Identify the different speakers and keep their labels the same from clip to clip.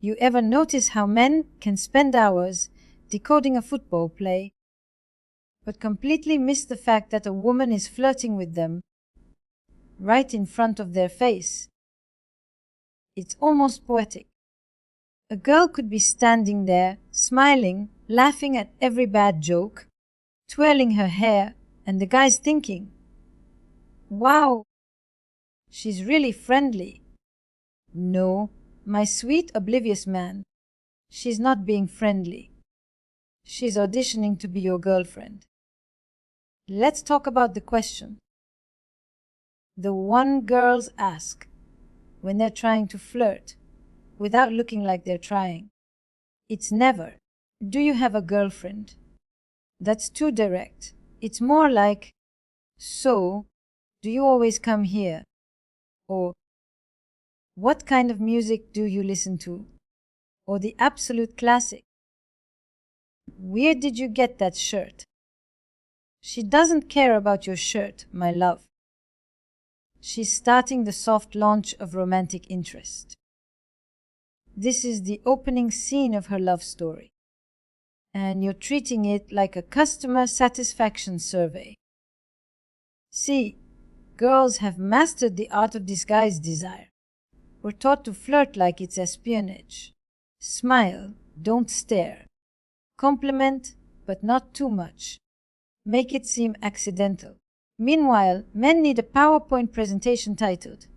Speaker 1: You ever notice how men can spend hours decoding a football play, but completely miss the fact that a woman is flirting with them right in front of their face? It's almost poetic. A girl could be standing there, smiling, laughing at every bad joke, twirling her hair, and the guy's thinking, "Wow, she's really friendly." No, my sweet, oblivious man, she's not being friendly. She's auditioning to be your girlfriend. Let's talk about the question. The one girls ask when they're trying to flirt without looking like they're trying. It's never, "Do you have a girlfriend?" That's too direct. It's more like, "So, do you always come here?" Or, "What kind of music do you listen to?" Or the absolute classic, "Where did you get that shirt?" She doesn't care about your shirt, my love. She's starting the soft launch of romantic interest. This is the opening scene of her love story, and you're treating it like a customer satisfaction survey. See, girls have mastered the art of disguised desire. We're taught to flirt like it's espionage. Smile, don't stare. Compliment, but not too much. Make it seem accidental. Meanwhile, men need a PowerPoint presentation titled,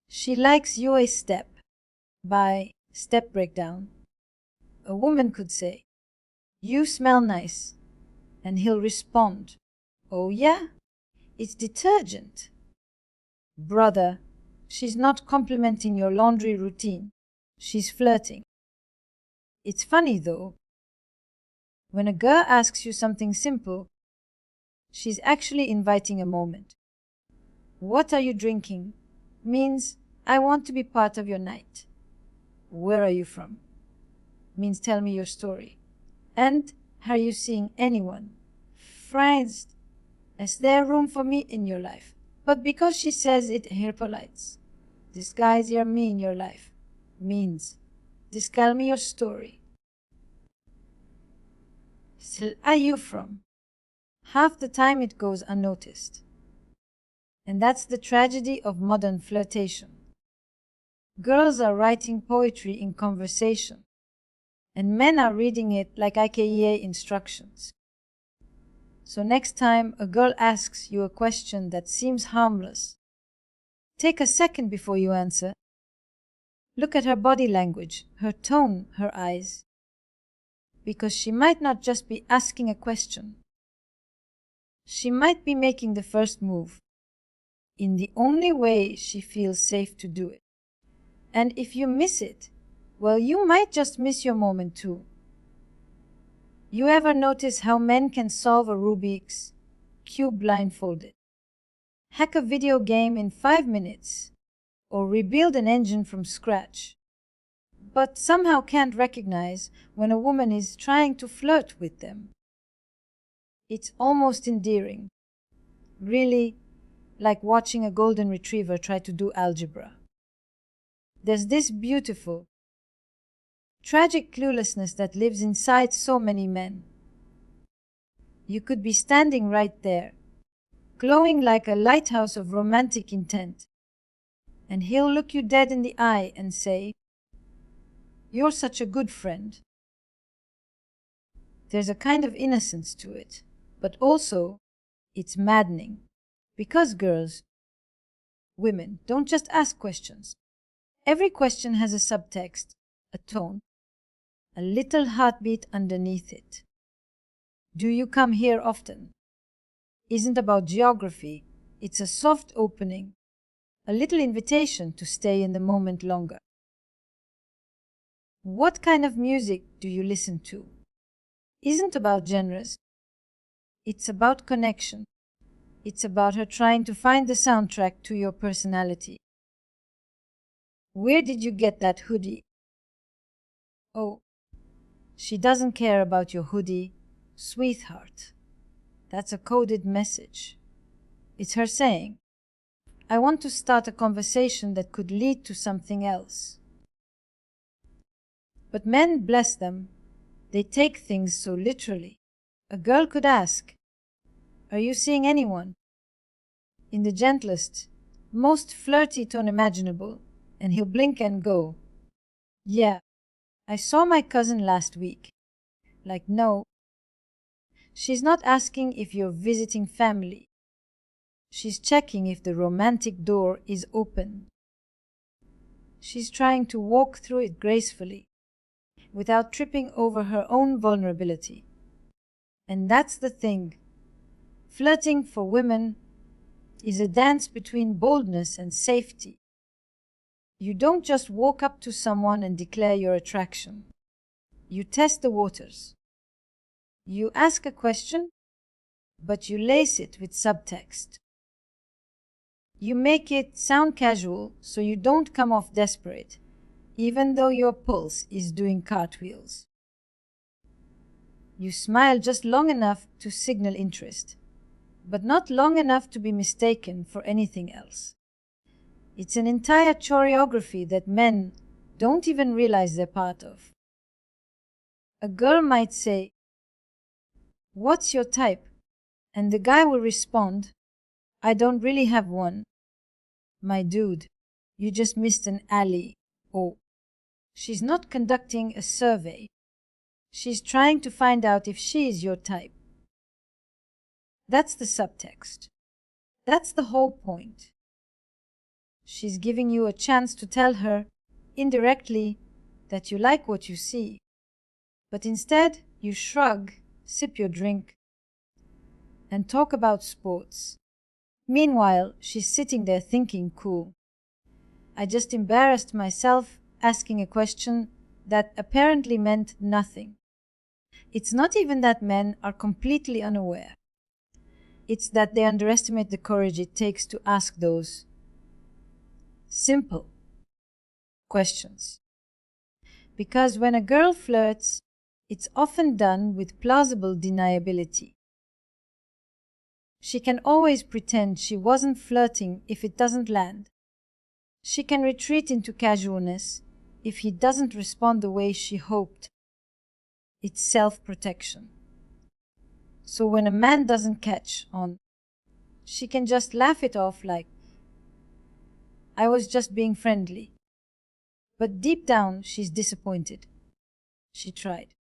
Speaker 1: "She Likes Your Step" by Step Breakdown. A woman could say, "You smell nice," and he'll respond, "Oh yeah? It's detergent." Brother, she's not complimenting your laundry routine. She's flirting. It's funny though. When a girl asks you something simple, she's actually inviting a moment. "What are you drinking?" means, "I want to be part of your night." "Where are you from?" means, "Tell me your story." And, "Are you seeing anyone?" Friends, is there room for me in your life? But because she says it here polites, "Disguise your me in your life" means, "Tell me your story." Still, are you from? Half the time it goes unnoticed. And that's the tragedy of modern flirtation. Girls are writing poetry in conversation, and men are reading it like IKEA instructions. So next time a girl asks you a question that seems harmless, take a second before you answer. Look at her body language, her tone, her eyes. Because she might not just be asking a question. She might be making the first move in the only way she feels safe to do it. And if you miss it, well, you might just miss your moment too. You ever notice how men can solve a Rubik's Cube blindfolded? Hack a video game in 5 minutes? Or rebuild an engine from scratch? But somehow can't recognize when a woman is trying to flirt with them. It's almost endearing. Really, like watching a golden retriever try to do algebra. There's this beautiful, tragic cluelessness that lives inside so many men. You could be standing right there, glowing like a lighthouse of romantic intent, and he'll look you dead in the eye and say, "You're such a good friend." There's a kind of innocence to it, but also it's maddening, because girls, women, don't just ask questions. Every question has a subtext, a tone, a little heartbeat underneath it. "Do you come here often?" Isn't about geography, it's a soft opening, a little invitation to stay in the moment longer. "What kind of music do you listen to?" Isn't about genres, it's about connection. It's about her trying to find the soundtrack to your personality. "Where did you get that hoodie?" Oh, she doesn't care about your hoodie, sweetheart. That's a coded message. It's her saying, "I want to start a conversation that could lead to something else." But men, bless them, they take things so literally. A girl could ask, "Are you seeing anyone?" in the gentlest, most flirty tone imaginable, and he'll blink and go, "Yeah, I saw my cousin last week." Like, no. She's not asking if you're visiting family. She's checking if the romantic door is open. She's trying to walk through it gracefully, without tripping over her own vulnerability. And that's the thing. Flirting for women is a dance between boldness and safety. You don't just walk up to someone and declare your attraction. You test the waters. You ask a question, but you lace it with subtext. You make it sound casual so you don't come off desperate, even though your pulse is doing cartwheels. You smile just long enough to signal interest, but not long enough to be mistaken for anything else. It's an entire choreography that men don't even realize they're part of. A girl might say, "What's your type?" And the guy will respond, "I don't really have one." My dude, you just missed an alley. Or, she's not conducting a survey. She's trying to find out if she is your type. That's the subtext. That's the whole point. She's giving you a chance to tell her, indirectly, that you like what you see. But instead, you shrug, sip your drink, and talk about sports. Meanwhile, she's sitting there thinking, cool. I just embarrassed myself asking a question that apparently meant nothing. It's not even that men are completely unaware. It's that they underestimate the courage it takes to ask those simple questions. Because when a girl flirts, it's often done with plausible deniability. She can always pretend she wasn't flirting if it doesn't land. She can retreat into casualness if he doesn't respond the way she hoped. It's self-protection. So when a man doesn't catch on, she can just laugh it off like, "I was just being friendly." But deep down, she's disappointed. She tried.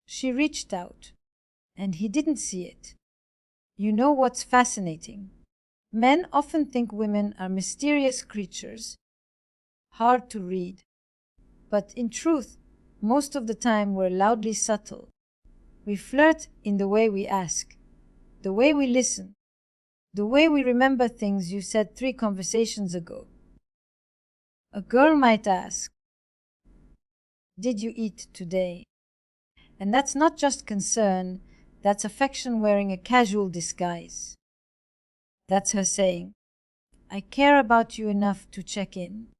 Speaker 1: She reached out, and he didn't see it. You know what's fascinating? Men often think women are mysterious creatures, hard to read. But in truth, most of the time we're loudly subtle. We flirt in the way we ask, the way we listen, the way we remember things you said 3 conversations ago. A girl might ask, "Did you eat today?" And that's not just concern, that's affection wearing a casual disguise. That's her saying, "I care about you enough to check in."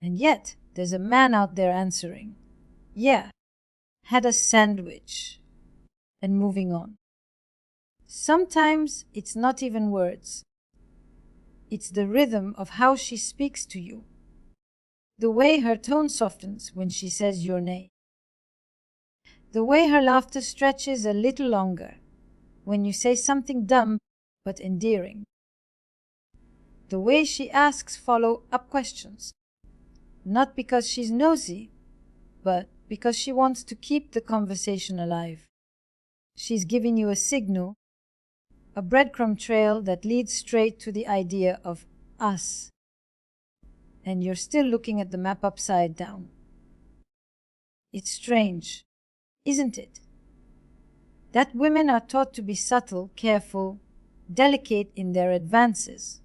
Speaker 1: And yet, there's a man out there answering, "Yeah, had a sandwich," and moving on. Sometimes it's not even words. It's the rhythm of how she speaks to you. The way her tone softens when she says your name. The way her laughter stretches a little longer when you say something dumb but endearing. The way she asks follow-up questions. Not because she's nosy, but because she wants to keep the conversation alive. She's giving you a signal, a breadcrumb trail that leads straight to the idea of us. And you're still looking at the map upside down. It's strange, isn't it? That women are taught to be subtle, careful, delicate in their advances,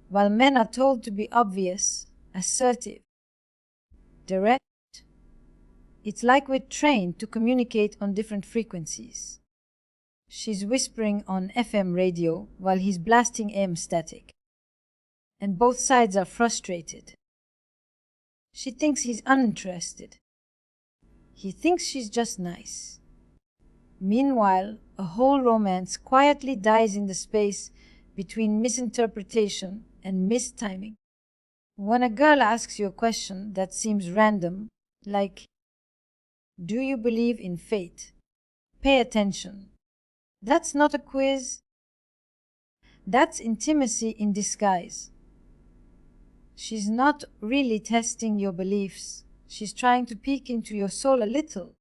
Speaker 1: while men are told to be obvious, assertive, direct. It's like we're trained to communicate on different frequencies. She's whispering on FM radio while he's blasting AM static. And both sides are frustrated. She thinks he's uninterested. He thinks she's just nice. Meanwhile, a whole romance quietly dies in the space between misinterpretation and mistiming. When a girl asks you a question that seems random, like, Do you believe in fate? Pay attention. That's not a quiz. That's intimacy in disguise. She's not really testing your beliefs. She's trying to peek into your soul a little.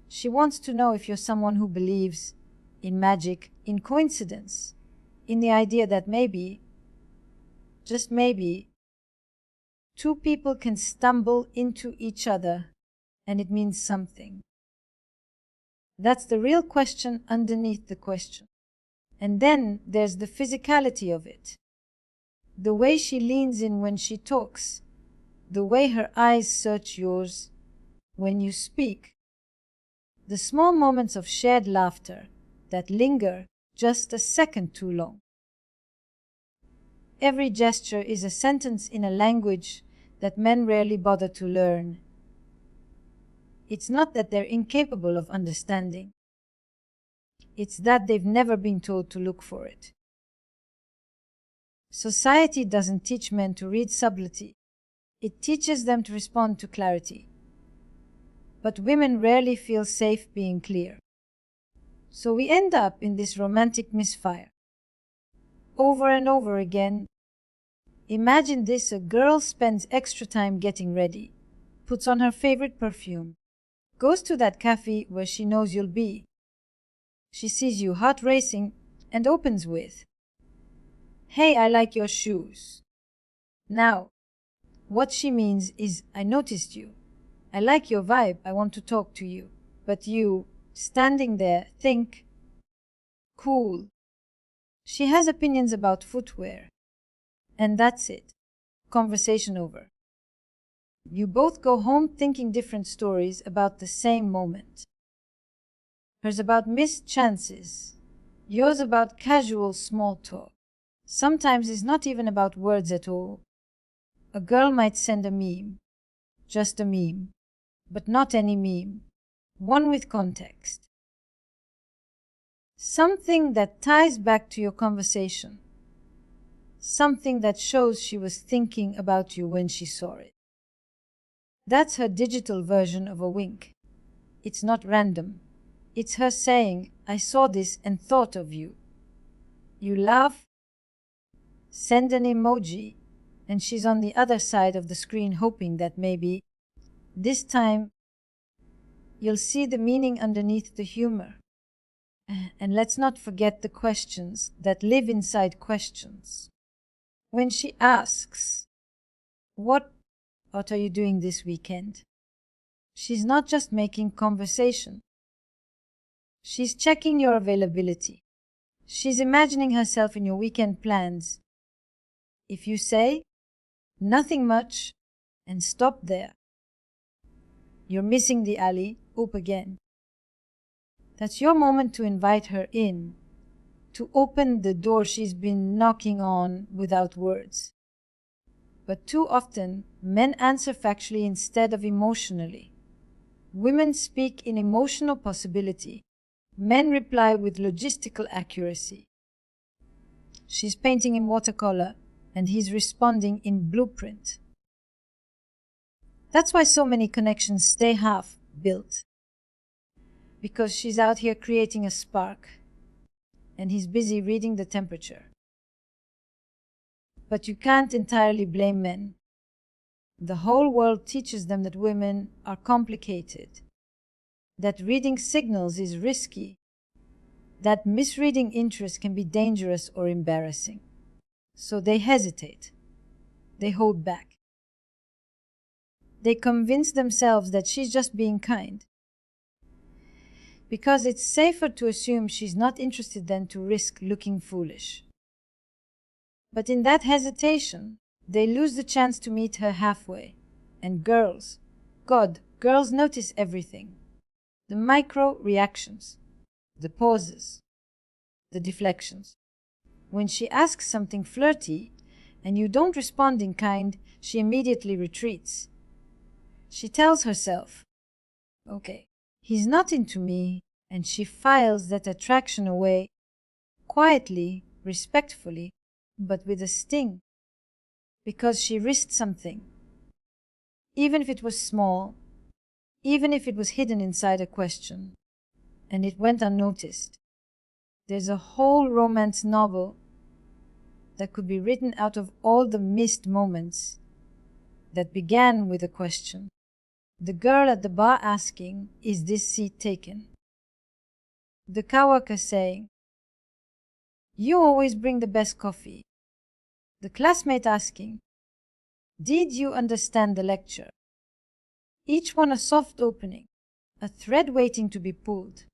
Speaker 1: She wants to know if you're someone who believes in magic, in coincidence, in the idea that maybe, just maybe, two people can stumble into each other and it means something. That's the real question underneath the question. And then there's the physicality of it. The way she leans in when she talks, the way her eyes search yours when you speak, the small moments of shared laughter that linger just a second too long. Every gesture is a sentence in a language that men rarely bother to learn. It's not that they're incapable of understanding. It's that they've never been told to look for it. Society doesn't teach men to read subtlety. It teaches them to respond to clarity. But women rarely feel safe being clear. So we end up in this romantic misfire. Over and over again. Imagine this: a girl spends extra time getting ready, puts on her favorite perfume, goes to that cafe where she knows you'll be. She sees you, heart racing, and opens with, "Hey, I like your shoes." Now, what she means is, "I noticed you. I like your vibe, I want to talk to you." But you, standing there, think, "Cool. She has opinions about footwear." And that's it. Conversation over. You both go home thinking different stories about the same moment. Hers about missed chances. Yours about casual small talk. Sometimes it's not even about words at all. A girl might send a meme. Just a meme. But not any meme. One with context. Something that ties back to your conversation. Something that shows she was thinking about you when she saw it. That's her digital version of a wink. It's not random. It's her saying, "I saw this and thought of you." You laugh, send an emoji, and she's on the other side of the screen hoping that maybe, this time, you'll see the meaning underneath the humor. And let's not forget the questions that live inside questions. When she asks, What are you doing this weekend?" She's not just making conversation. She's checking your availability. She's imagining herself in your weekend plans. If you say, "Nothing much," and stop there, you're missing the alley, up again. That's your moment to invite her in, to open the door she's been knocking on without words. But too often, men answer factually instead of emotionally. Women speak in emotional possibility. Men reply with logistical accuracy. She's painting in watercolor, and he's responding in blueprint. That's why so many connections stay half-built. Because she's out here creating a spark, and he's busy reading the temperature. But you can't entirely blame men. The whole world teaches them that women are complicated, that reading signals is risky, that misreading interest can be dangerous or embarrassing. So they hesitate. They hold back. They convince themselves that she's just being kind, because it's safer to assume she's not interested than to risk looking foolish. But in that hesitation, they lose the chance to meet her halfway. And girls, God, girls notice everything. The micro reactions, the pauses, the deflections. When she asks something flirty and you don't respond in kind, she immediately retreats. She tells herself, "Okay, he's not into me," and she files that attraction away, quietly, respectfully, but with a sting, because she risked something. Even if it was small, even if it was hidden inside a question, and it went unnoticed. There's a whole romance novel that could be written out of all the missed moments that began with a question. The girl at the bar asking, "Is this seat taken?" The coworker saying, "You always bring the best coffee." The classmate asking, "Did you understand the lecture?" Each one a soft opening, a thread waiting to be pulled.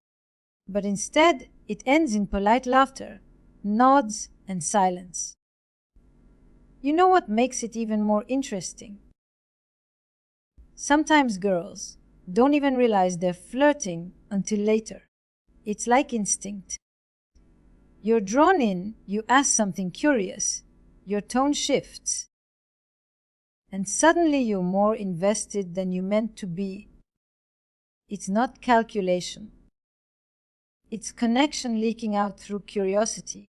Speaker 1: But instead, it ends in polite laughter, nods, and silence. You know what makes it even more interesting? Sometimes girls don't even realize they're flirting until later. It's like instinct. You're drawn in, you ask something curious, your tone shifts, and suddenly you're more invested than you meant to be. It's not calculation. It's connection leaking out through curiosity.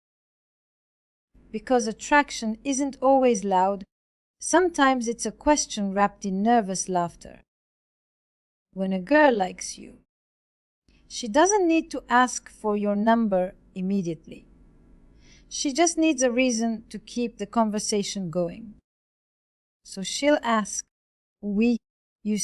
Speaker 1: Because attraction isn't always loud, sometimes it's a question wrapped in nervous laughter. When a girl likes you, she doesn't need to ask for your number immediately. She just needs a reason to keep the conversation going. So she'll ask, "Oui, you